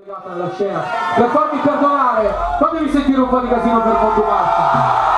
Alla scena. Per farmi perdonare, fatemi sentire un po' di casino per Montemarcio.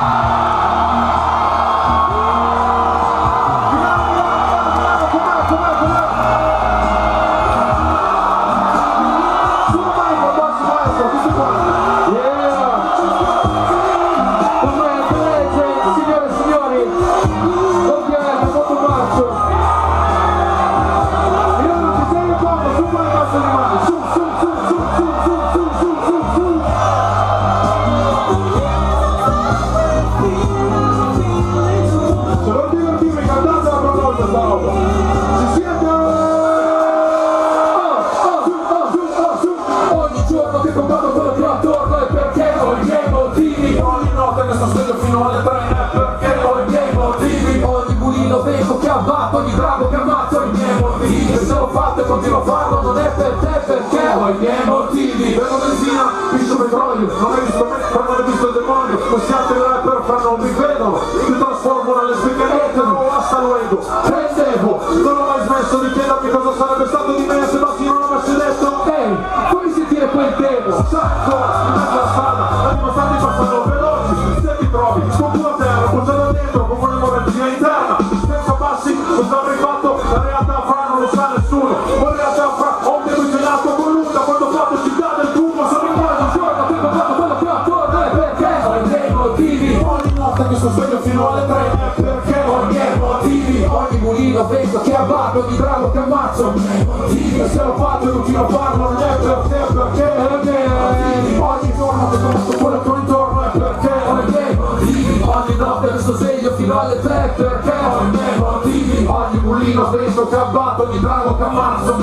Ogni bravo che ammazzo i miei motivi. Se l'ho fatto e continuo a farlo non è per te perché ho i miei motivi. Vedo benzina, piscio petrolio, non hai visto me, però non hai visto il demonio. Questi altri rapper fra non mi vedono, mi trasformo nelle spiccarette, non basta luego. Prendevo, non ho mai smesso di chiedermi cosa sarebbe stato di me se Bassi non avesse detto ehi, puoi sentire quel demo. Sacco, in mezzo alla strada, la dimostrati passano veloci. Se ti trovi, scopo a terra, buttato dentro come un'emorragia interna. Senza passi, cosa avrei fatto? La realtà fra non lo sa nessuno. La realtà fra ho un delusionato con lui da quando ho fatto città del tubo. Sono in mezzo un giorno che ho fatto quello che ho attorno. Perché ho i miei motivi. Ogni notte che sto sveglio fino alle 3. Perché ho i miei motivi. Ogni mulino vento che abbatto, ogni drago che ammazzo. I miei motivi. E se l'ho fatto e continuo a farlo non è per te perché ho i miei motivi. Ogni giorno che conosco quello che ho intorno è perché ho i miei motivi. Ogni notte che sto sveglio fino alle 3 perché ho i miei motivi. Ogni mulino vento che abbatto, ogni drago che ammazzo.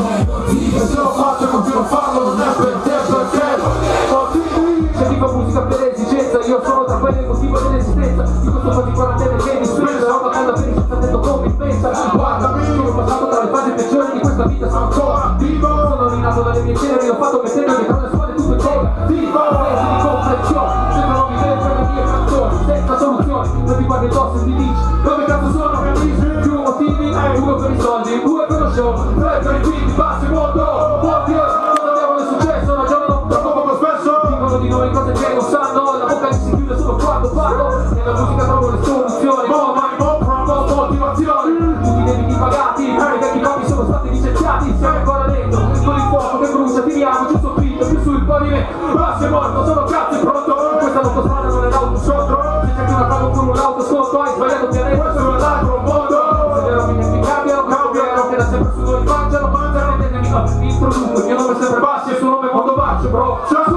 E se lo faccio e continuo a farlo non è per te perché ho i miei motivi. Se dico musica per esigenza, io sono tra quelli il motivo dell'esistenza. Di questo particolare che mi spesa, roba calda per il detto come pensa. Guardami, sono passato tra le fasi peggiori di questa vita, sono ancora vivo. Sono rinato dalle mie ceneri, l'ho fatto mettendo dietro le spalle tutto il giorno. Vivo, presi di comprensione, sembrano vivere per le mie canzoni, senza soluzioni. Non ti guardi addosso e ti dici, dove cazzo sono? Più motivi, uno per i soldi, due per lo show, tre per i quindi passi mondo. Oddio, non abbiamo del successo, ragionano troppo spesso. Dicono di noi cose che non sanno, la bocca si chiude solo quando parlo. Nella musica trovo le soluzioni, motivazioni. Tutti i debiti pagati, i vecchi papi sono stati licenziati. Siamo ancora dentro, con il fuoco che brucia, tiriamo giù soffitto, più sul pavimento. Bassi è morto, sono cazzo pronto. Questa autostrada non è l'auto sotto. Se cerchi una pago con un auto sotto, hai sbagliato pianeta, questo è un altro mondo. Se vero mi cambiano, che da sempre su noi mangiano, e te mi introduco. Il mio nome è sempre Bassi e il suo nome è Mondo Baccio, bro. Ciao su!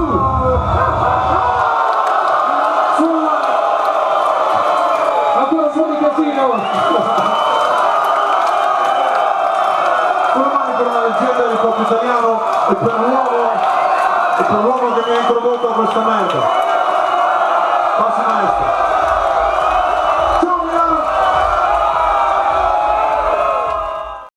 Ancora un po' di casino! Una mano per una leggenda del pop italiano e per l'uomo che mi ha introdotto a questa merda.